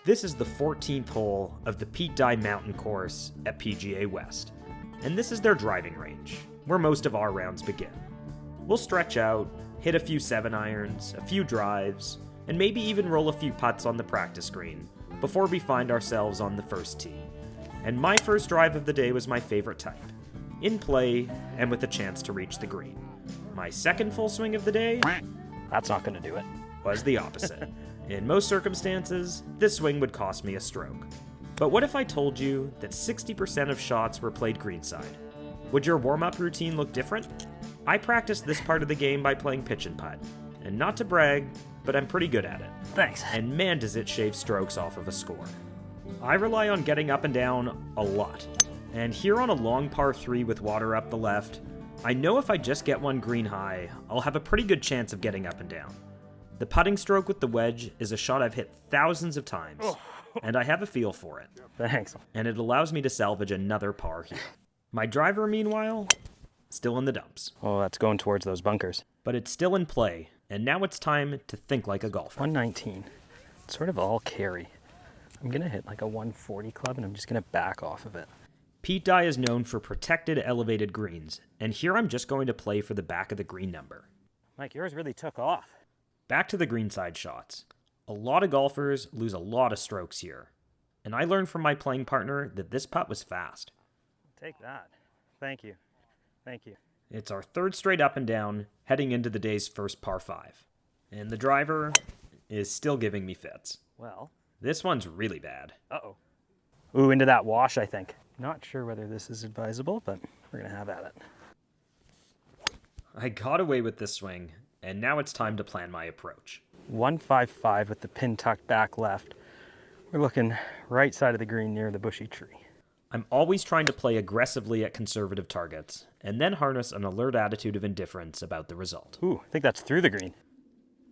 This is the 14th hole of the cont'd Mountain Course at PGA West, and this is their driving range, where most of our rounds begin. We'll stretch out, hit a few 7-irons, a few drives, and maybe even roll a few putts on the practice green before we find ourselves on the first tee. And my first drive of the day was my favorite type, in play and with a chance to reach the green. My second full swing of the day, That's not going to do it. was the opposite. In most circumstances, this swing would cost me a stroke. But what if I told you that 60% of shots were played greenside? Would your warm-up routine look different? I practice this part of the game by playing pitch and putt. And not to brag, but I'm pretty good at it. Thanks. And man does it shave strokes off of a score. I rely on getting up and down a lot. And here on a long par 3 with water up the left, I know if I just get one green high, I'll have a pretty good chance of getting up and down. The putting stroke with the wedge is a shot I've hit thousands of times, and I have a feel for it. Thanks. And it allows me to salvage another par here. My driver, meanwhile, still in the dumps. Oh, that's going towards those bunkers. But it's still in play, and now it's time to think like a golfer. 119. It's sort of all carry. I'm going to hit like a 140 club, and I'm just going to back off of it. cont'd is known for protected, elevated greens, and here I'm just going to play for the back of the green number. Mike, yours really took off. Back to the greenside shots. A lot of golfers lose a lot of strokes here, and I learned from my playing partner that this putt was fast. Take that. Thank you. Thank you. It's our third straight up and down, heading into the day's first par 5. And the driver is still giving me fits. Well. This one's really bad. Uh-oh. Ooh, into that wash, I think. Not sure whether this is advisable, but we're going to have at it. I got away with this swing, and now it's time to plan my approach. 155 with the pin tucked back left. We're looking right side of the green near the bushy tree. I'm always trying to play aggressively at conservative targets, and then harness an alert attitude of indifference about the result. Ooh, I think that's through the green.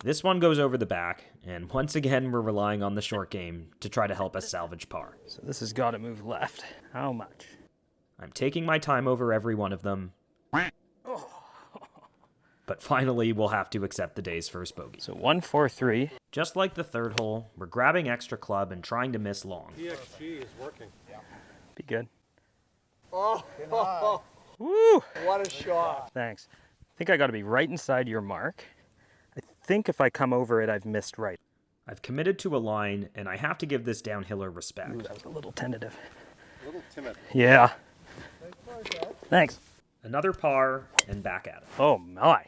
This one goes over the back, and once again we're relying on the short game to try to help us salvage par. So this has got to move left. How much? I'm taking my time over every one of them, but finally we'll have to accept the day's first bogey. So 143. Just like the third hole, we're grabbing extra club and trying to miss long. PXG is working. Be good. Oh, Woo! what a shot. Thanks. I think I got to be right inside your mark. I think if I come over it, I've missed right. I've committed to a line, and I have to give this downhiller respect. Ooh, that was a little tentative. A little timid. Yeah. Thanks. Another par, and back at it. Oh, my.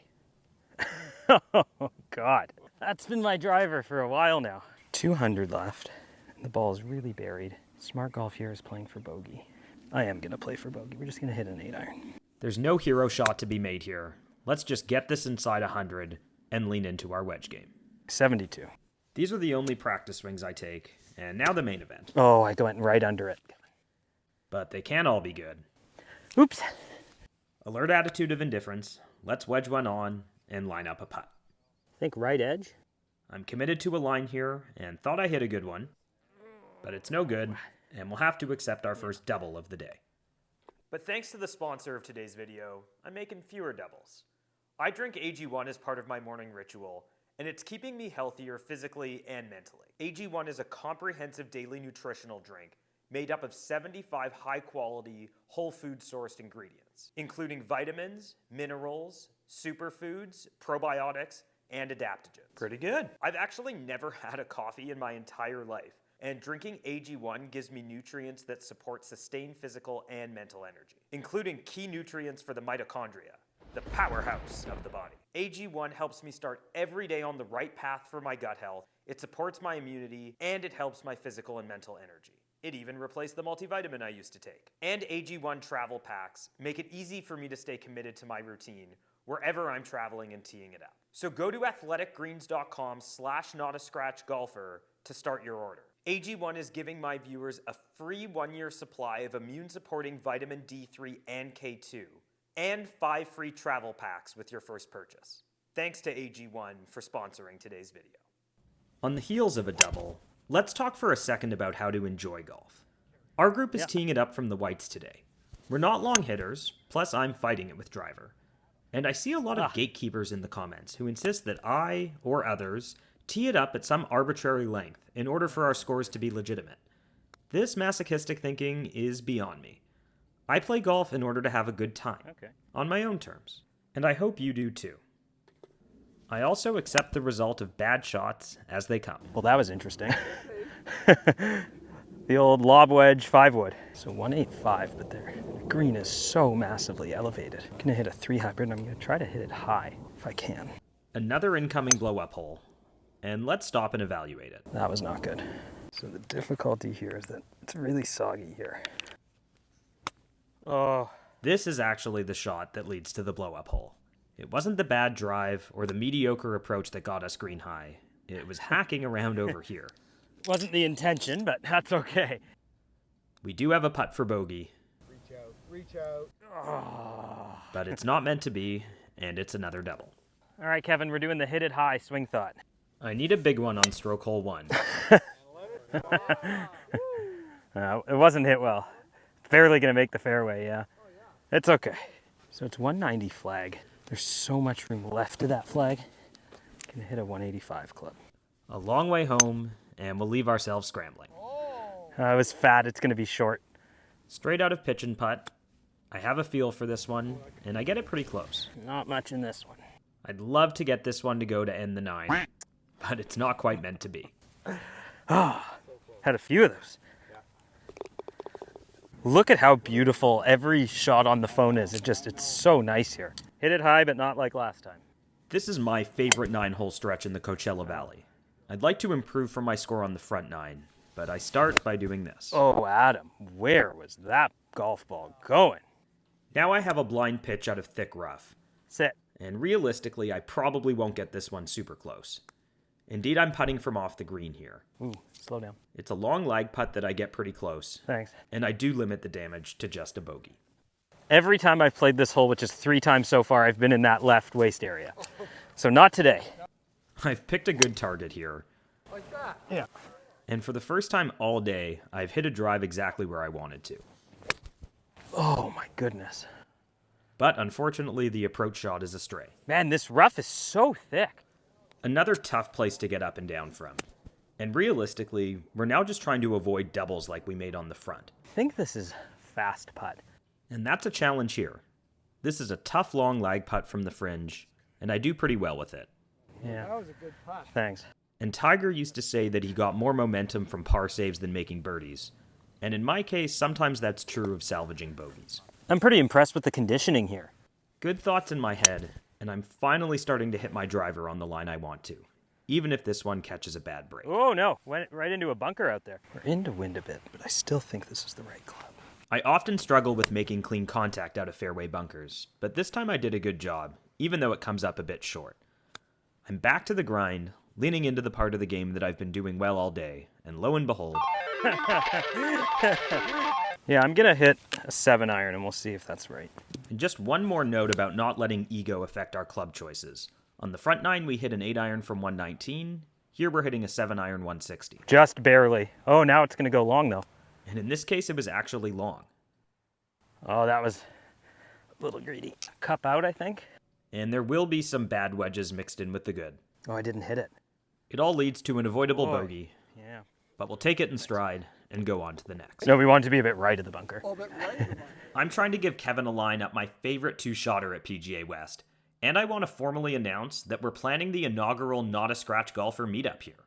Oh, God. That's been my driver for a while now. 200 left. And the ball is really buried. Smart Golf here is playing for bogey. I am going to play for bogey. We're just going to hit an 8-iron. There's no hero shot to be made here. Let's just get this inside 100 and lean into our wedge game. 72. These are the only practice swings I take, and now the main event. Oh, I went right under it. But they can't all be good. Oops. Alert attitude of indifference. Let's wedge one on and line up a putt. Think right edge. I'm committed to a line here and thought I hit a good one, but it's no good, and we'll have to accept our first double of the day. But thanks to the sponsor of today's video, I'm making fewer doubles. I drink AG1 as part of my morning ritual, and it's keeping me healthier physically and mentally. AG1 is a comprehensive daily nutritional drink made up of 75 high-quality, whole food-sourced ingredients, including vitamins, minerals, superfoods, probiotics, and adaptogens. Pretty good. I've actually never had a coffee in my entire life, and drinking AG1 gives me nutrients that support sustained physical and mental energy, including key nutrients for the mitochondria, the powerhouse of the body. AG1 helps me start every day on the right path for my gut health, it supports my immunity, and it helps my physical and mental energy. It even replaced the multivitamin I used to take. And AG1 travel packs make it easy for me to stay committed to my routine wherever I'm traveling and teeing it up. So go to athleticgreens.com/notascratchgolfer to start your order. AG1 is giving my viewers a free 1-year supply of immune-supporting vitamin D3 and K2, and 5 free travel packs with your first purchase. Thanks to AG1 for sponsoring today's video. On the heels of a double, let's talk for a second about how to enjoy golf. Our group is teeing it up from the whites today. We're not long hitters, plus I'm fighting it with driver. And I see a lot of gatekeepers in the comments who insist that I, or others, tee it up at some arbitrary length in order for our scores to be legitimate. This masochistic thinking is beyond me. I play golf in order to have a good time, on my own terms, and I hope you do too. I also accept the result of bad shots as they come. Well, that was interesting. The old lob wedge 5-wood. So 185, but their green is so massively elevated. I'm gonna hit a 300, and I'm gonna try to hit it high if I can. Another incoming blow-up hole, and let's stop and evaluate it. That was not good. So the difficulty here is that it's really soggy here. Oh. This is actually the shot that leads to the blow-up hole. It wasn't the bad drive or the mediocre approach that got us green high. It was hacking around over here. Wasn't the intention, but that's okay. We do have a putt for bogey. Reach out. Oh. But it's not meant to be, and it's another double. All right, Kevin, we're doing the hit it high swing thought. I need a big one on stroke hole 1. It wasn't hit well. Barely gonna make the fairway, yeah. It's okay. So it's 190 flag. There's so much room left to that flag. Gonna hit a 185 club. A long way home, and we'll leave ourselves scrambling. It was fat, it's gonna be short. Straight out of pitch and putt. I have a feel for this one, and I get it pretty close. Not much in this one. I'd love to get this one to go to end the 9, but it's not quite meant to be. Had a few of those. Look at how beautiful every shot on the phone is. It's so nice here. Hit it high, but not like last time. This is my favorite 9-hole stretch in the Coachella Valley. I'd like to improve from my score on the front 9, but I start by doing this. Oh, Adam, where was that golf ball going? Now I have a blind pitch out of thick rough, Sit. and realistically I probably won't get this one super close. Indeed, I'm putting from off the green here. Ooh, slow down. It's a long lag putt that I get pretty close, Thanks. and I do limit the damage to just a bogey. Every time I've played this hole, which is 3 times so far, I've been in that left waist area. So not today. I've picked a good target here, Like that. Yeah. and for the first time all day, I've hit a drive exactly where I wanted to. Oh my goodness. But unfortunately, the approach shot is astray. Man, this rough is so thick. Another tough place to get up and down from. And realistically, we're now just trying to avoid doubles like we made on the front. I think this is fast putt. And that's a challenge here. This is a tough long lag putt from the fringe, and I do pretty well with it. Yeah. That was a good putt. Thanks. And Tiger used to say that he got more momentum from par saves than making birdies. And in my case, sometimes that's true of salvaging bogeys. I'm pretty impressed with the conditioning here. Good thoughts in my head, and I'm finally starting to hit my driver on the line I want to, even if this one catches a bad break. Oh no, went right into a bunker out there. We're into wind a bit, but I still think this is the right club. I often struggle with making clean contact out of fairway bunkers, but this time I did a good job, even though it comes up a bit short. I'm back to the grind, leaning into the part of the game that I've been doing well all day, and lo and behold... Yeah, I'm gonna hit a 7-iron and we'll see if that's right. And just one more note about not letting ego affect our club choices. On the front 9, we hit an 8-iron from 119. Here we're hitting a 7-iron 160. Just barely. Oh, now it's gonna go long though. And in this case, it was actually long. Oh, that was a little greedy. Cup out, I think. And there will be some bad wedges mixed in with the good. Oh, I didn't hit it. It all leads to an avoidable bogey, Yeah. but we'll take it in stride and go on to the next. No, we wanted to be a bit right of the bunker. Oh, but right. I'm trying to give Kevin a line up my favorite 2-shotter at PGA West, and I want to formally announce that we're planning the inaugural Not a Scratch Golfer meetup here.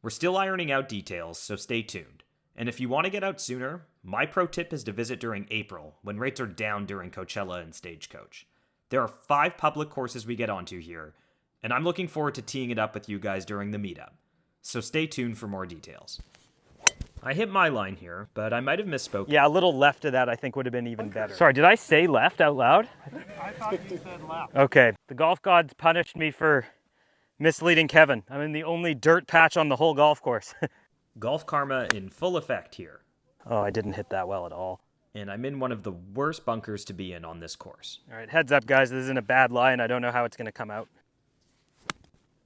We're still ironing out details, so stay tuned. And if you want to get out sooner, my pro tip is to visit during April, when rates are down during Coachella and Stagecoach. There are 5 public courses we get onto here, and I'm looking forward to teeing it up with you guys during the meetup. So stay tuned for more details. I hit my line here, but I might have misspoke. Yeah, a little left of that I think would have been even better. Sorry, did I say left out loud? I thought you said left. Okay, the golf gods punished me for misleading Kevin. I'm in the only dirt patch on the whole golf course. Golf karma in full effect here. Oh, I didn't hit that well at all. And I'm in one of the worst bunkers to be in on this course. All right, heads up, guys. This isn't a bad lie, and I don't know how it's going to come out.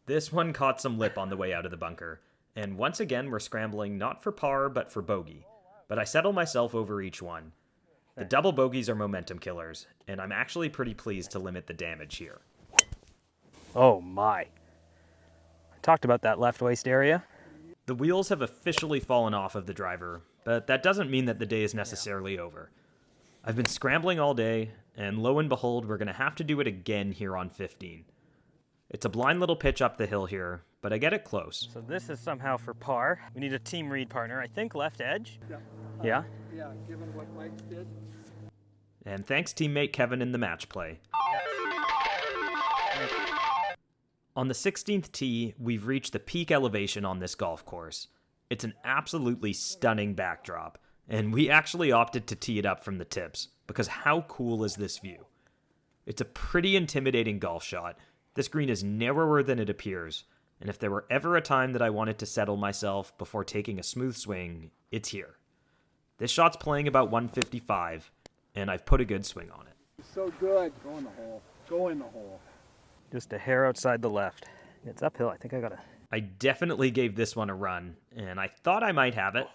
This one caught some lip on the way out of the bunker. And once again, we're scrambling not for par, but for bogey. But I settle myself over each one. The double bogeys are momentum killers, and I'm actually pretty pleased to limit the damage here. Oh, my. I Talked about that left waist area. The wheels have officially fallen off of the driver, but that doesn't mean that the day is necessarily over. I've been scrambling all day, and lo and behold, we're going to have to do it again here on 15. It's a blind little pitch up the hill here, but I get it close. So this is somehow for par. We need a team read partner. I think left edge. Yeah. Yeah, given what Mike did. And thanks teammate Kevin in the match play. On the 16th tee, we've reached the peak elevation on this golf course. It's an absolutely stunning backdrop, and we actually opted to tee it up from the tips, because how cool is this view? It's a pretty intimidating golf shot. This green is narrower than it appears, and if there were ever a time that I wanted to settle myself before taking a smooth swing, it's here. This shot's playing about 155, and I've put a good swing on it. So good. Go in the hole. Go in the hole. Just a hair outside the left. It's uphill. I think I gotta. I definitely gave this one a run, and I thought I might have it,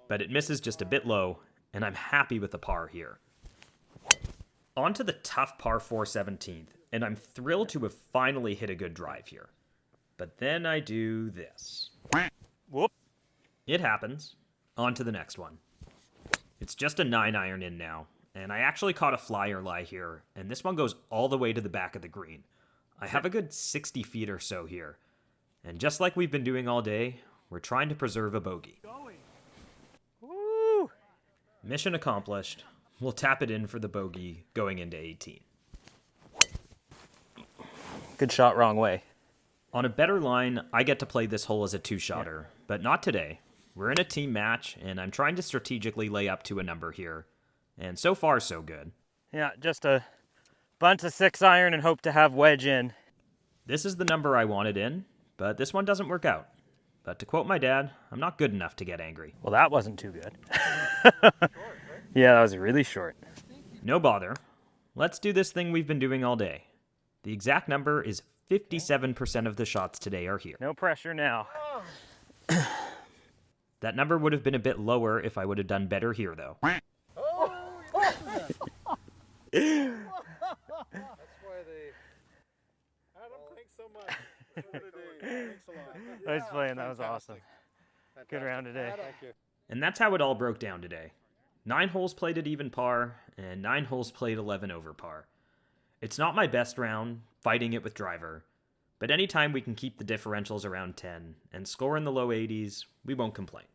but it misses just a bit low, and I'm happy with the par here. On to the tough par 4 17th, and I'm thrilled to have finally hit a good drive here. But then I do this. Whoop. It happens. On to the next one. It's just a 9-iron in now, and I actually caught a flyer lie here, and this one goes all the way to the back of the green. I have a good 60 feet or so here, and just like we've been doing all day, we're trying to preserve a bogey. Woo! Mission accomplished. We'll tap it in for the bogey going into 18. Good shot, wrong way. On a better line, I get to play this hole as a two-shotter, but not today. We're in a team match, and I'm trying to strategically lay up to a number here. And so far, so good. Yeah, just a bunch of 6-iron and hope to have wedge in. This is the number I wanted in, but this one doesn't work out. But to quote my dad, I'm not good enough to get angry. Well, that wasn't too good. Yeah, that was really short. No bother. Let's do this thing we've been doing all day. The exact number is 57% of the shots today are here. No pressure now. That number would have been a bit lower if I would have done better here, though. That's why they. Adam, thanks so much. Thanks a lot. Nice playing. That was awesome. Good round today. Thank you. And that's how it all broke down today. 9 holes played at even par, and 9 holes played 11 over par. It's not my best round, fighting it with driver, but anytime we can keep the differentials around 10 and score in the low 80s, we won't complain.